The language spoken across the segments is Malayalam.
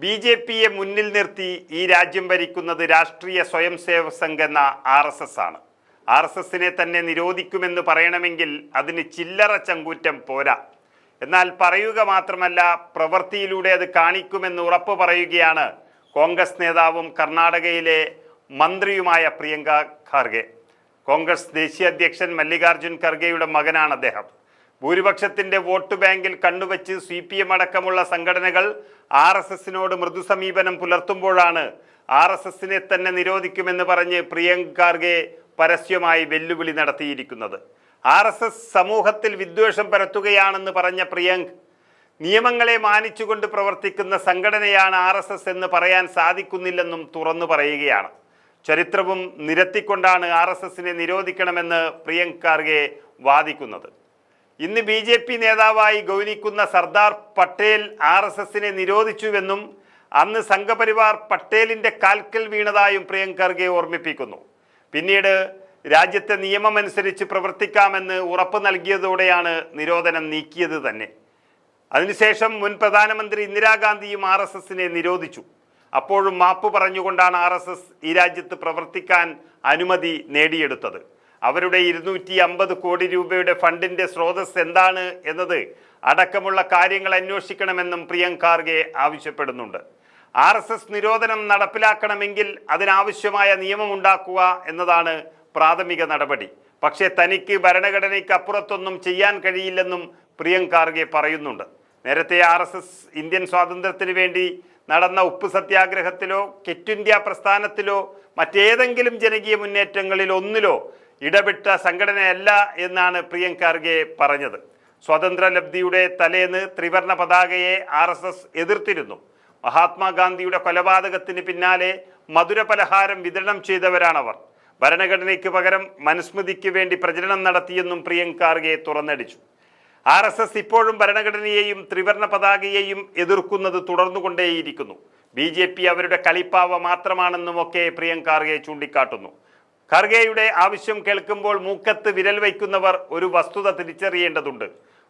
ബി.ജെ.പിയെ മുന്നിൽ നിർത്തി ഈ രാജ്യം ഭരിക്കുന്നത് രാഷ്ട്രീയ സ്വയം സേവക് സംഘ് എന്ന RSS ആണ്. RSSനെ തന്നെ നിരോധിക്കുമെന്ന് പറയണമെങ്കിൽ അതിന് ചില്ലറ ചങ്കൂറ്റം പോരാ. എന്നാൽ പറയുക മാത്രമല്ല, പ്രവൃത്തിയിലൂടെ അത് കാണിക്കുമെന്ന് ഉറപ്പ് പറയുകയാണ് കോൺഗ്രസ് നേതാവും കർണാടകയിലെ മന്ത്രിയുമായ പ്രിയങ്ക ഖാർഗെ. കോൺഗ്രസ് ദേശീയ അധ്യക്ഷൻ മല്ലികാർജുൻ ഖർഗെയുടെ മകനാണ് അദ്ദേഹം. ഭൂരിപക്ഷത്തിൻ്റെ വോട്ട് ബാങ്കിൽ കണ്ണുവച്ച് CPM അടക്കമുള്ള സംഘടനകൾ RSSനോട് മൃദു സമീപനം പുലർത്തുമ്പോഴാണ് RSSനെ തന്നെ നിരോധിക്കുമെന്ന് പറഞ്ഞ് പ്രിയങ്ക ഖാർഗെ പരസ്യമായി വെല്ലുവിളി നടത്തിയിരിക്കുന്നത്. RSS സമൂഹത്തിൽ വിദ്വേഷം പരത്തുകയാണെന്ന് പറഞ്ഞ പ്രിയങ്ക, നിയമങ്ങളെ മാനിച്ചുകൊണ്ട് പ്രവർത്തിക്കുന്ന സംഘടനയാണ് RSS എന്ന് പറയാൻ സാധിക്കുന്നില്ലെന്നും തുറന്നു പറയുകയാണ്. ചരിത്രവും നിരത്തിക്കൊണ്ടാണ് RSSനെ നിരോധിക്കണമെന്ന് പ്രിയങ്ക ഖാർഗെ വാദിക്കുന്നത്. ഇന്ന് BJP നേതാവായി ഗൗനിക്കുന്ന സർദാർ പട്ടേൽ RSSനെ നിരോധിച്ചുവെന്നും അന്ന് സംഘപരിവാർ പട്ടേലിൻ്റെ കാൽക്കൽ വീണതായും പ്രിയങ്ക ഖാർഗെ ഓർമ്മിപ്പിക്കുന്നു. പിന്നീട് രാജ്യത്തെ നിയമമനുസരിച്ച് പ്രവർത്തിക്കാമെന്ന് ഉറപ്പ് നൽകിയതോടെയാണ് നിരോധനം നീക്കിയത് തന്നെ. അതിനുശേഷം മുൻ പ്രധാനമന്ത്രി ഇന്ദിരാഗാന്ധിയും RSSനെ നിരോധിച്ചു. അപ്പോഴും മാപ്പ് പറഞ്ഞുകൊണ്ടാണ് RSS ഈ രാജ്യത്ത് പ്രവർത്തിക്കാൻ അനുമതി നേടിയെടുത്തത്. അവരുടെ 250 കോടി രൂപയുടെ ഫണ്ടിൻ്റെ സ്രോതസ് എന്താണ് എന്നത് അടക്കമുള്ള കാര്യങ്ങൾ അന്വേഷിക്കണമെന്നും പ്രിയങ്ക ഖാർഗെ ആവശ്യപ്പെടുന്നുണ്ട്. RSS നിരോധനം നടപ്പിലാക്കണമെങ്കിൽ അതിനാവശ്യമായ നിയമമുണ്ടാക്കുക എന്നതാണ് പ്രാഥമിക നടപടി. പക്ഷേ തനിക്ക് ഭരണഘടനയ്ക്ക് അപ്പുറത്തൊന്നും ചെയ്യാൻ കഴിയില്ലെന്നും പ്രിയങ്ക ഖാർഗെ പറയുന്നുണ്ട്. നേരത്തെ RSS ഇന്ത്യൻ സ്വാതന്ത്ര്യത്തിന് വേണ്ടി നടന്ന ഉപ്പ് സത്യാഗ്രഹത്തിലോ ക്വിറ്റ് ഇന്ത്യ പ്രസ്ഥാനത്തിലോ മറ്റേതെങ്കിലും ജനകീയ മുന്നേറ്റങ്ങളിൽ ഒന്നിലോ ഇടപെട്ട സംഘടനയല്ല എന്നാണ് പ്രിയങ്ക ഖാർഗെ പറഞ്ഞത്. സ്വാതന്ത്ര്യലബ്ധിയുടെ തലേന്ന് ത്രിവർണ പതാകയെ RSS എതിർത്തിരുന്നു. മഹാത്മാഗാന്ധിയുടെ കൊലപാതകത്തിന് പിന്നാലെ മധുരപലഹാരം വിതരണം ചെയ്തവരാണവർ. ഭരണഘടനയ്ക്ക് പകരം മനുസ്മൃതിക്ക് വേണ്ടി പ്രചരണം നടത്തിയെന്നും പ്രിയങ്ക ഖാർഗെ തുറന്നടിച്ചു. RSS ഇപ്പോഴും ഭരണഘടനയെയും ത്രിവർണ പതാകയെയും എതിർക്കുന്നത് തുടർന്നുകൊണ്ടേയിരിക്കുന്നു. BJP അവരുടെ കളിപ്പാവ മാത്രമാണെന്നുമൊക്കെ പ്രിയങ്ക ഖാർഗെ ചൂണ്ടിക്കാട്ടുന്നു. ഖാർഗെയുടെ ആവശ്യം കേൾക്കുമ്പോൾ മൂക്കത്ത് വിരൽ വയ്ക്കുന്നവർ ഒരു വസ്തുത തിരിച്ചറിയേണ്ടതുണ്ട്.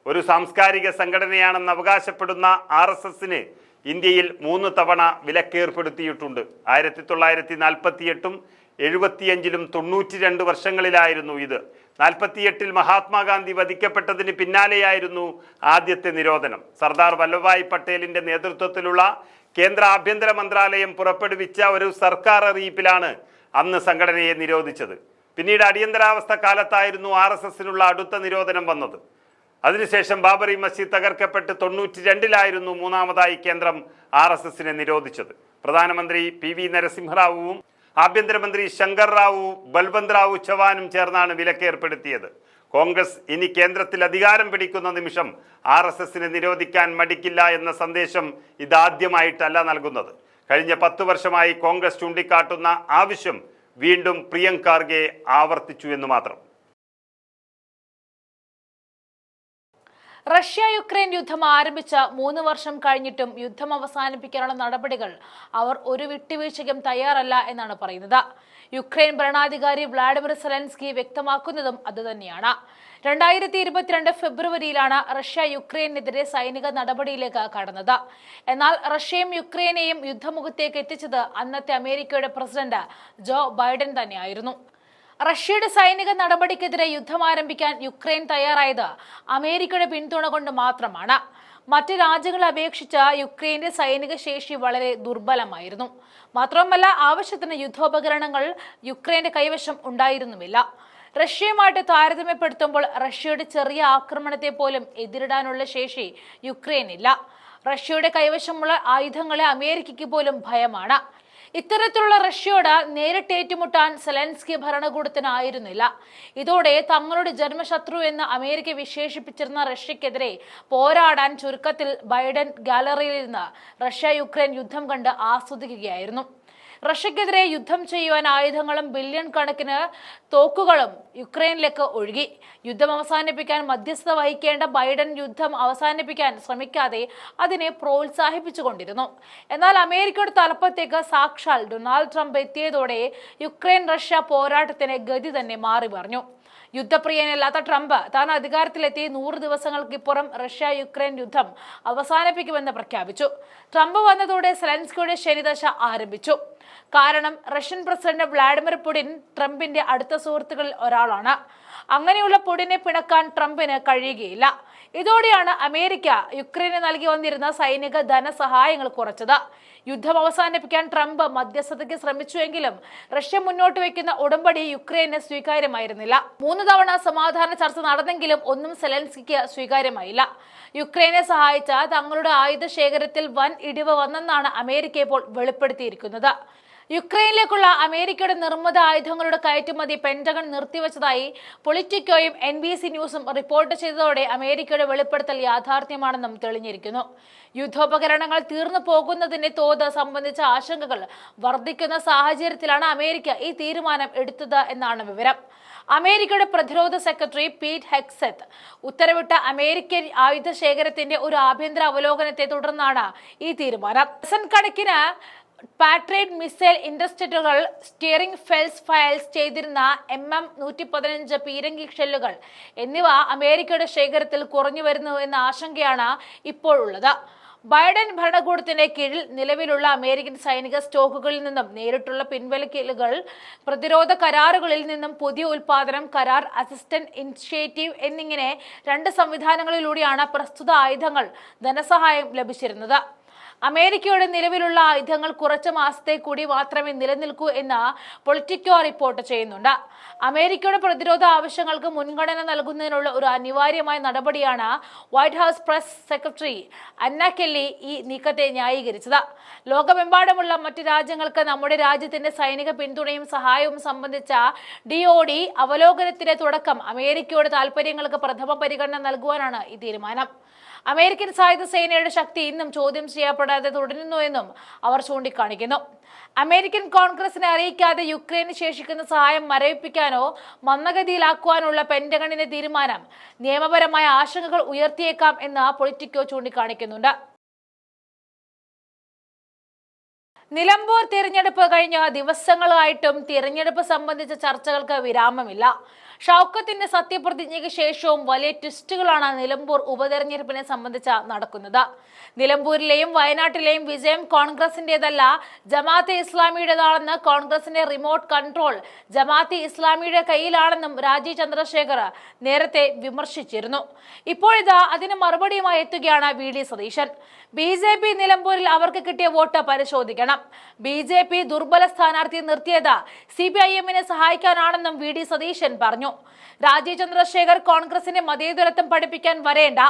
ഒരു സാംസ്കാരിക സംഘടനയാണെന്ന് അവകാശപ്പെടുന്ന RSSന് ഇന്ത്യയിൽ 3 തവണ വിലക്കേർപ്പെടുത്തിയിട്ടുണ്ട്. 1948-ഉം 75-ലും 92 വർഷങ്ങളിലായിരുന്നു ഇത്. 48-ൽ മഹാത്മാഗാന്ധി വധിക്കപ്പെട്ടതിന് പിന്നാലെയായിരുന്നു ആദ്യത്തെ നിരോധനം. സർദാർ വല്ലഭായ് പട്ടേലിൻ്റെ നേതൃത്വത്തിലുള്ള കേന്ദ്ര ആഭ്യന്തര മന്ത്രാലയം പുറപ്പെടുവിച്ച ഒരു സർക്കാർ അറിയിപ്പിലാണ് അന്ന് സംഘടനയെ നിരോധിച്ചത്. പിന്നീട് അടിയന്തരാവസ്ഥ കാലത്തായിരുന്നു RSSനുള്ള അടുത്ത നിരോധനം വന്നത്. അതിനുശേഷം ബാബറി മസ്ജിദ് തകർക്കപ്പെട്ട് 92-ലായിരുന്നു മൂന്നാമതായി കേന്ദ്രം RSSനെ നിരോധിച്ചത്. പ്രധാനമന്ത്രി PV നരസിംഹറാവുവും ആഭ്യന്തരമന്ത്രി ശങ്കർ റാവു, ബൽവന്ത് റാവു ചവാനും ചേർന്നാണ് വിലക്കേർപ്പെടുത്തിയത്. കോൺഗ്രസ് ഇനി കേന്ദ്രത്തിൽ അധികാരം പിടിക്കുന്ന നിമിഷം RSSനെ നിരോധിക്കാൻ മടിക്കില്ല എന്ന സന്ദേശം ഇതാദ്യമായിട്ടല്ല നൽകുന്നത്. കഴിഞ്ഞ 10 വർഷമായി കോൺഗ്രസ് ചൂണ്ടിക്കാട്ടുന്ന ആവശ്യം വീണ്ടും പ്രിയങ്ക ഖാർഗെ ആവർത്തിച്ചു എന്ന് മാത്രം. റഷ്യ യുക്രൈൻ യുദ്ധം ആരംഭിച്ച 3 വർഷം കഴിഞ്ഞിട്ടും യുദ്ധം അവസാനിപ്പിക്കാനുള്ള നടപടികൾ അവർ ഒരു വിട്ടുവീഴ്ചയ്ക്കും തയ്യാറല്ല എന്നാണ് പറയുന്നത്. യുക്രൈൻ ഭരണാധികാരി വ്ളാഡിമിർ സെലൻസ്കി വ്യക്തമാക്കുന്നതും അതുതന്നെയാണ്. 2022 ഫെബ്രുവരിയിലാണ് റഷ്യ യുക്രൈനെതിരെ സൈനിക നടപടിയിലേക്ക് കടന്നത്. എന്നാൽ റഷ്യയും യുക്രൈനെയും യുദ്ധമുഖത്തേക്ക് എത്തിച്ചത് അന്നത്തെ അമേരിക്കയുടെ പ്രസിഡന്റ് ജോ ബൈഡൻ തന്നെയായിരുന്നു. റഷ്യയുടെ സൈനിക നടപടിക്കെതിരെ യുദ്ധം ആരംഭിക്കാൻ യുക്രൈൻ തയ്യാറായത് അമേരിക്കയുടെ പിന്തുണ കൊണ്ട് മാത്രമാണ്. മറ്റ് രാജ്യങ്ങളെ അപേക്ഷിച്ച് യുക്രൈന്റെ സൈനിക ശേഷി വളരെ ദുർബലമായിരുന്നു. മാത്രമല്ല, ആവശ്യത്തിന് യുദ്ധോപകരണങ്ങൾ യുക്രൈന്റെ കൈവശം ഉണ്ടായിരുന്നുമില്ല. റഷ്യയുമായിട്ട് താരതമ്യപ്പെടുത്തുമ്പോൾ റഷ്യയുടെ ചെറിയ ആക്രമണത്തെ പോലും എതിരിടാനുള്ള ശേഷി യുക്രൈനില്ല. റഷ്യയുടെ കൈവശമുള്ള ആയുധങ്ങളെ അമേരിക്കയ്ക്ക് പോലും ഭയമാണ്. ഇത്തരത്തിലുള്ള റഷ്യയോട് നേരിട്ട് ഏറ്റുമുട്ടാൻ സെലൻസ്കി ഭരണകൂടത്തിനായിരുന്നില്ല. ഇതോടെ തങ്ങളുടെ ജന്മശത്രു എന്ന് അമേരിക്ക വിശേഷിപ്പിച്ചിരുന്ന റഷ്യക്കെതിരെ പോരാടാൻ ചുരുക്കത്തിൽ ബൈഡൻ ഗാലറിയിൽ നിന്ന് റഷ്യ യുക്രൈൻ യുദ്ധം കണ്ട് ആസ്വദിക്കുകയായിരുന്നു. റഷ്യക്കെതിരെ യുദ്ധം ചെയ്യുവാൻ ആയുധങ്ങളും ബില്യൺ കണക്കിന് തോക്കുകളും യുക്രൈനിലേക്ക് ഒഴുകി. യുദ്ധം അവസാനിപ്പിക്കാൻ മധ്യസ്ഥത വഹിക്കേണ്ട ബൈഡൻ യുദ്ധം അവസാനിപ്പിക്കാൻ ശ്രമിക്കാതെ അതിനെ പ്രോത്സാഹിപ്പിച്ചുകൊണ്ടിരുന്നു. എന്നാൽ അമേരിക്കയുടെ തലപ്പത്തേക്ക് സാക്ഷാൽ ഡൊണാൾഡ് ട്രംപ് എത്തിയതോടെ യുക്രൈൻ റഷ്യ പോരാട്ടത്തിന് ഗതി തന്നെ മാറി മറിഞ്ഞു. യുദ്ധപ്രിയനല്ലാത്ത ട്രംപ് താൻ അധികാരത്തിലെത്തി 100 ദിവസങ്ങൾക്കിപ്പുറം റഷ്യ യുക്രൈൻ യുദ്ധം അവസാനിപ്പിക്കുമെന്ന് പ്രഖ്യാപിച്ചു. ട്രംപ് വന്നതോടെ സെലൻസ്കിയുടെ ശനിദശ ആരംഭിച്ചു. കാരണം റഷ്യൻ പ്രസിഡന്റ് വ്ളാഡിമിർ പുടിൻ ട്രംപിന്റെ അടുത്ത സുഹൃത്തുക്കളിൽ ഒരാളാണ്. അങ്ങനെയുള്ള പുടിനെ പിണക്കാൻ ട്രംപിന് കഴിയുകയില്ല. ഇതോടെയാണ് അമേരിക്ക യുക്രൈന് നൽകി വന്നിരുന്ന സൈനിക ധനസഹായങ്ങൾ കുറച്ചത്. യുദ്ധം അവസാനിപ്പിക്കാൻ ട്രംപ് മധ്യസ്ഥതയ്ക്ക് ശ്രമിച്ചുവെങ്കിലും റഷ്യ മുന്നോട്ട് വയ്ക്കുന്ന ഉടമ്പടി യുക്രൈന് സ്വീകാര്യമായിരുന്നില്ല. 3 തവണ സമാധാന ചർച്ച നടന്നെങ്കിലും ഒന്നും സെലൻസ്കിക്ക് സ്വീകാര്യമായില്ല. യുക്രൈനെ സഹായിച്ച തങ്ങളുടെ ആയുധ ശേഖരത്തിൽ വൻ ഇടിവ് വന്നെന്നാണ് അമേരിക്ക ഇപ്പോൾ വെളിപ്പെടുത്തിയിരിക്കുന്നത്. യുക്രൈനിലേക്കുള്ള അമേരിക്കയുടെ നിർമ്മിത ആയുധങ്ങളുടെ കയറ്റുമതി പെന്റഗൺ നിർത്തിവച്ചതായി പൊളിറ്റിക്കോയും NBC ന്യൂസും റിപ്പോർട്ട് ചെയ്തതോടെ അമേരിക്കയുടെ വെളിപ്പെടുത്തൽ യാഥാർത്ഥ്യമാണെന്നും തെളിഞ്ഞിരിക്കുന്നു. യുദ്ധോപകരണങ്ങൾ തീർന്നു പോകുന്നതിന്റെ തോത് സംബന്ധിച്ച ആശങ്കകൾ വർദ്ധിക്കുന്ന സാഹചര്യത്തിലാണ് അമേരിക്ക ഈ തീരുമാനം എടുത്തത് എന്നാണ് വിവരം. അമേരിക്കയുടെ പ്രതിരോധ സെക്രട്ടറി പീറ്റ് ഹെക്സെത്ത് ഉത്തരവിട്ട അമേരിക്കൻ ആയുധ ശേഖരത്തിന്റെ ഒരു ആഭ്യന്തര അവലോകനത്തെ തുടർന്നാണ് ഈ തീരുമാനം. ഡസൻ കണക്കിന് പാട്രിയറ്റ് മിസൈൽ ഇൻഡസ്ട്രികൾ സ്റ്റിയറിംഗ് ഫെൽസ് ഫയൽസ് ചെയ്തിരുന്ന MM-115 പീരങ്കി ഷെല്ലുകൾ എന്നിവ അമേരിക്കയുടെ ശേഖരത്തിൽ കുറഞ്ഞു വരുന്നു എന്ന ആശങ്കയാണ് ഇപ്പോഴുള്ളത്. ബൈഡൻ ഭരണകൂടത്തിന്റെ കീഴിൽ നിലവിലുള്ള അമേരിക്കൻ സൈനിക സ്റ്റോക്കുകളിൽ നിന്നും നേരിട്ടുള്ള പിൻവലിക്കലുകൾ, പ്രതിരോധ കരാറുകളിൽ നിന്നും പുതിയ ഉൽപാദനം കരാർ, അസിസ്റ്റന്റ് ഇനിഷ്യേറ്റീവ് എന്നിങ്ങനെ 2 സംവിധാനങ്ങളിലൂടെയാണ് പ്രസ്തുത ആയുധങ്ങൾ ധനസഹായം ലഭിച്ചിരുന്നത്. അമേരിക്കയുടെ നിലവിലുള്ള ആയുധങ്ങൾ കുറച്ച് മാസത്തെ കൂടി മാത്രമേ നിലനിൽക്കൂ എന്ന് പൊളിറ്റിക്കോ റിപ്പോർട്ട് ചെയ്യുന്നുണ്ട്. അമേരിക്കയുടെ പ്രതിരോധ ആവശ്യങ്ങൾക്ക് മുൻഗണന നൽകുന്നതിനുള്ള ഒരു അനിവാര്യമായ നടപടിയാണ് വൈറ്റ് ഹൌസ് പ്രസ് സെക്രട്ടറി അന്ന കെല്ലി ഈ നീക്കത്തെ ന്യായീകരിച്ചത്. ലോകമെമ്പാടുമുള്ള മറ്റ് രാജ്യങ്ങൾക്ക് നമ്മുടെ രാജ്യത്തിന്റെ സൈനിക പിന്തുണയും സഹായവും സംബന്ധിച്ച DoD അവലോകനത്തിന്റെ തുടക്കം അമേരിക്കയുടെ താൽപര്യങ്ങൾക്ക് പ്രഥമ പരിഗണന നൽകുവാനാണ് ഈ തീരുമാനം. അമേരിക്കൻ സായുധ സേനയുടെ ശക്തി ഇന്നും ചോദ്യം ചെയ്യപ്പെടാതെ തുടരുന്നുവെന്നും അവർ ചൂണ്ടിക്കാണിക്കുന്നു. അമേരിക്കൻ കോൺഗ്രസിനെ അറിയിക്കാതെ യുക്രൈന് ശേഷിക്കുന്ന സഹായം മരവിപ്പിക്കാനോ മന്ദഗതിയിലാക്കുവാനുള്ള പെന്റഗണിന്റെ തീരുമാനം നിയമപരമായ ആശങ്കകൾ ഉയർത്തിയേക്കാം എന്ന് പൊളിറ്റിക്കോ ചൂണ്ടിക്കാണിക്കുന്നുണ്ട്. നിലമ്പൂർ തിരഞ്ഞെടുപ്പ് കഴിഞ്ഞ ദിവസങ്ങളായിട്ടും തിരഞ്ഞെടുപ്പ് സംബന്ധിച്ച ചർച്ചകൾക്ക് വിരാമമില്ല. ഷൗക്കത്തിന്റെ സത്യപ്രതിജ്ഞയ്ക്ക് ശേഷവും വലിയ ട്വിസ്റ്റുകളാണ് നിലമ്പൂർ ഉപതെരഞ്ഞെടുപ്പിനെ സംബന്ധിച്ച് നടക്കുന്നത്. നിലമ്പൂരിലെയും വയനാട്ടിലെയും വിജയം കോൺഗ്രസിന്റേതല്ല, ജമാഅത്തെ ഇസ്ലാമിയുടേതാണെന്ന് കോൺഗ്രസിന്റെ റിമോട്ട് കൺട്രോൾ ജമാഅത്തെ ഇസ്ലാമിയുടെ കയ്യിലാണെന്നും രാജീവ് ചന്ദ്രശേഖർ നേരത്തെ വിമർശിച്ചിരുന്നു. ഇപ്പോഴിതാ അതിന് മറുപടിയുമായി എത്തുകയാണ് VD സതീശൻ. BJP നിലമ്പൂരിൽ അവർക്ക് കിട്ടിയ വോട്ട് പരിശോധിക്കണം. BJP ദുർബല സ്ഥാനാർത്ഥിയെ നിർത്തിയത് CPIM-നെ സഹായിക്കാനാണെന്നും VD സതീശൻ പറഞ്ഞു. രാജീവ് ചന്ദ്രശേഖർ കോൺഗ്രസിന്റെ മതേതരത്വം പഠിപ്പിക്കാൻ വരേണ്ട,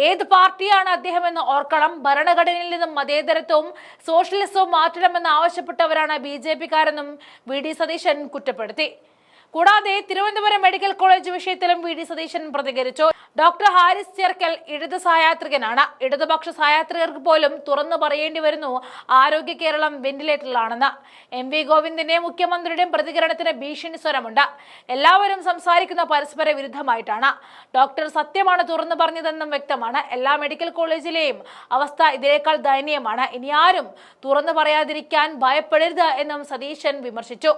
ഏത് പാർട്ടിയാണ് അദ്ദേഹമെന്ന് ഓർക്കണം. ഭരണഘടനയിൽ നിന്നും മതേതരത്വവും സോഷ്യലിസവും മാറ്റണമെന്ന് ആവശ്യപ്പെട്ടവരാണ് BJP-കാരെന്നും VD സതീശൻ കുറ്റപ്പെടുത്തി. കൂടാതെ തിരുവനന്തപുരം മെഡിക്കൽ കോളേജ് വിഷയത്തിലും VD സതീശൻ പ്രതികരിച്ചു. ഡോക്ടർ ഹാരിസ് ചെർക്കൽ ഇടത് സഹയാത്രികനാണ്. ഇടതുപക്ഷ സഹയാത്രികർക്ക് പോലും തുറന്നു പറയേണ്ടി വരുന്നു ആരോഗ്യ കേരളം വെന്റിലേറ്ററിലാണെന്ന്. MV ഗോവിന്ദിന്റെയും മുഖ്യമന്ത്രിയുടെയും പ്രതികരണത്തിന് ഭീഷണി സ്വരമുണ്ട്. എല്ലാവരും സംസാരിക്കുന്ന പരസ്പര വിരുദ്ധമായിട്ടാണ്. ഡോക്ടർ സത്യമാണ് തുറന്നു പറഞ്ഞതെന്നും വ്യക്തമാണ്. എല്ലാ മെഡിക്കൽ കോളേജിലെയും അവസ്ഥ ഇതിനേക്കാൾ ദയനീയമാണ്. ഇനി ആരും തുറന്നു പറയാതിരിക്കാൻ ഭയപ്പെടരുത് എന്നും സതീശൻ വിമർശിച്ചു.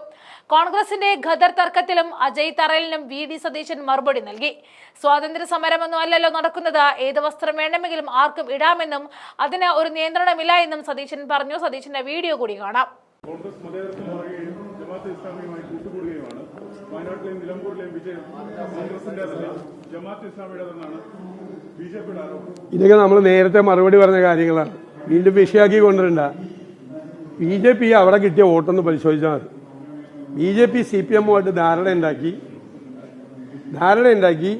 കോൺഗ്രസിന്റെ ഖദർ തർക്കത്തിലും അജയ് തറയിലിനും VD സതീശൻ മറുപടി നൽകി. സ്വാതന്ത്ര്യ സമരമൊന്നും അല്ലല്ലോ നടക്കുന്നത്, ഏത് വസ്ത്രം വേണമെങ്കിലും ആർക്കും ഇടാമെന്നും അതിന് ഒരു നിയന്ത്രണമില്ല എന്നും സതീശൻ പറഞ്ഞു. സതീശന്റെ വീഡിയോ കൂടി കാണാം. കോൺഗ്രസ് മതേതരത്വം പറയുകയും ജമാഅത്തെ ഇസ്ലാമിയുമായി കൂട്ടുകൂടുകയുമാണ്. വയനാട്ടിലെയും നിലമ്പൂരിലെയും വിജയം കോൺഗ്രസിന്റേതല്ല, ജമാഅത്തെ ഇസ്ലാമിയുടേതെന്നാണ് BJP-യുടെ ആരോപണം. ഇതൊക്കെ നമ്മൾ നേരത്തെ മറുപടി പറഞ്ഞ കാര്യങ്ങളാണ്. വീണ്ടും വിഷയാക്കി കൊണ്ടുവരണ്ട. BJP അവിടെ കിട്ടിയ വോട്ടൊന്ന് പരിശോധിച്ചാൽ മതി. BJP CPM-ഉമായിട്ട് ധാരണ ഉണ്ടാക്കി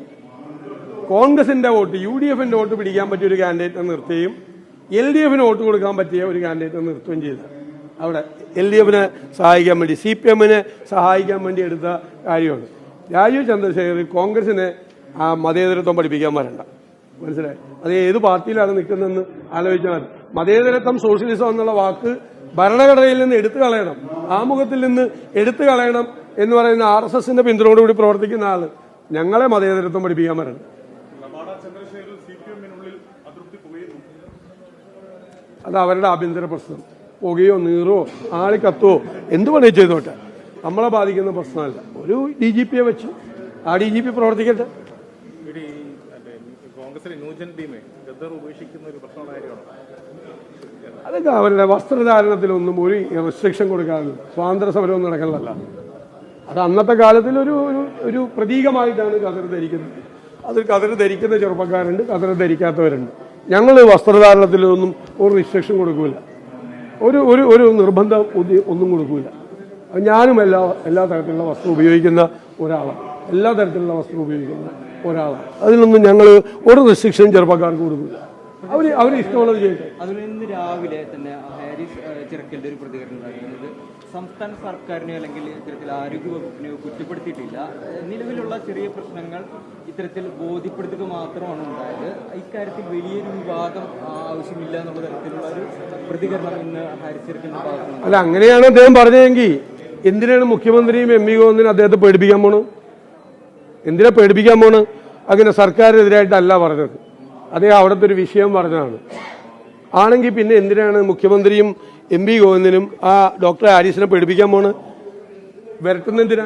കോൺഗ്രസിന്റെ വോട്ട് UDF-ന്റെ വോട്ട് പിടിക്കാൻ പറ്റിയ ഒരു കാൻഡിഡേറ്റ് നിർത്തുകയും LDF-ന് വോട്ട് കൊടുക്കാൻ പറ്റിയ ഒരു കാൻഡിഡേറ്റ് നിർത്തുകയും ചെയ്തു. അവിടെ LDF-നെ സഹായിക്കാൻ വേണ്ടി, CPM-നെ സഹായിക്കാൻ വേണ്ടി എടുത്ത കാര്യമാണ്. രാജീവ് ചന്ദ്രശേഖർ കോൺഗ്രസിനെ മതേതരത്വം പഠിപ്പിക്കാൻ വരണ്ട. മനസ്സിലായി? അത് ഏത് പാർട്ടിയിലാണ് നിൽക്കുന്നതെന്ന് ആലോചിച്ചാൽ മതി. മതേതരത്വം സോഷ്യലിസം എന്നുള്ള വാക്ക് ഭരണഘടനയിൽ നിന്ന് എടുത്തു കളയണം, ആമുഖത്തിൽ നിന്ന് എടുത്തു കളയണം എന്ന് പറയുന്ന RSSന്റെ പിന്തുണയോടുകൂടി പ്രവർത്തിക്കുന്ന ആള് ഞങ്ങളെ മതേതരത്വം പഠിപ്പിക്കാൻ വരണം. അത് അവരുടെ ആഭ്യന്തര പ്രശ്നം. പുകയോ നീറോ ആളി കത്തുവോ എന്ത് പണി ചെയ്തോട്ടെ, നമ്മളെ ബാധിക്കുന്ന പ്രശ്നമല്ല. ഒരു DGP-യെ വെച്ച് ആ DGP പ്രവർത്തിക്കട്ടെ. കോൺഗ്രസിലെ ന്യൂജൻ ടീമെ ഗദ്ദർ ഉപേക്ഷിക്കുന്ന ഒരു പ്രശ്നമുള്ള കാര്യമാണ്. അതൊക്കെ അവരുടെ വസ്ത്രധാരണത്തിലൊന്നും ഒരു റെസ്ട്രിക്ഷൻ കൊടുക്കാറില്ല. സ്വാതന്ത്ര്യ സമരമൊന്നും നടക്കുന്നതല്ല. അത് അന്നത്തെ കാലത്തിൽ ഒരു പ്രതീകമായിട്ടാണ് കതിർ ധരിക്കുന്നത്. അത് കതിർ ധരിക്കുന്ന ചെറുപ്പക്കാരുണ്ട്, കതിർ ധരിക്കാത്തവരുണ്ട്. ഞങ്ങൾ വസ്ത്രധാരണത്തിലൊന്നും ഒരു റിസ്ട്രിക്ഷൻ കൊടുക്കില്ല, ഒരു നിർബന്ധം ഒന്നും കൊടുക്കില്ല. ഞാനും എല്ലാ തരത്തിലുള്ള വസ്ത്രം ഉപയോഗിക്കുന്ന ഒരാളാണ്. എല്ലാ തരത്തിലുള്ള വസ്ത്രം ഉപയോഗിക്കുന്ന ഒരാളാണ്. അതിലൊന്നും ഞങ്ങൾ ഒരു റെസ്ട്രിക്ഷൻ ചെറുപ്പക്കാർക്ക് കൊടുക്കില്ല. അവർ ഇഷ്ടമുള്ളത് ചെയ്യട്ടെ. അതുപോലെ ഇന്ന് രാവിലെ തന്നെ ഹാരിസ് ചിറക്കലിന്റെ ഒരു പ്രതികരണം ഉണ്ടായിരുന്നത് സംസ്ഥാന സർക്കാരിനെ അല്ലെങ്കിൽ ഇത്തരത്തിൽ ആരോഗ്യവകുപ്പിനെ കുറ്റപ്പെടുത്തിയിട്ടില്ല, നിലവിലുള്ള ചെറിയ പ്രശ്നങ്ങൾ ഇത്തരത്തിൽ ബോധ്യപ്പെടുത്തുക മാത്രമാണ് ഉണ്ടായത്, ഇക്കാര്യത്തിൽ വലിയൊരു വിവാദം ആവശ്യമില്ല എന്നുള്ള തരത്തിലുള്ള ഒരു പ്രതികരണം ഇന്ന് ഹാരിസ് ചിറക്കലിന്റെ ഭാഗത്തുനിന്ന്. അല്ല, അങ്ങനെയാണ് അദ്ദേഹം പറഞ്ഞതെങ്കിൽ എന്തിനാണ് മുഖ്യമന്ത്രിയും MP ഗോവിന്ദനും അദ്ദേഹത്തെ പേടിപ്പിക്കാൻ പോണ്? എന്തിനാ പേടിപ്പിക്കാൻ പോണ്? അങ്ങനെ സർക്കാരിനെതിരായിട്ടല്ല പറഞ്ഞത്, അദ്ദേഹം അവിടുത്തെ ഒരു വിഷയം പറഞ്ഞതാണ്. ആണെങ്കിൽ പിന്നെ എന്തിനാണ് മുഖ്യമന്ത്രിയും MP ഗോവിന്ദനും ആ ഡോക്ടർ ഹാരിസിനെ പേടിപ്പിക്കാൻ പോണ്? വരട്ടുന്നെന്തിനാ?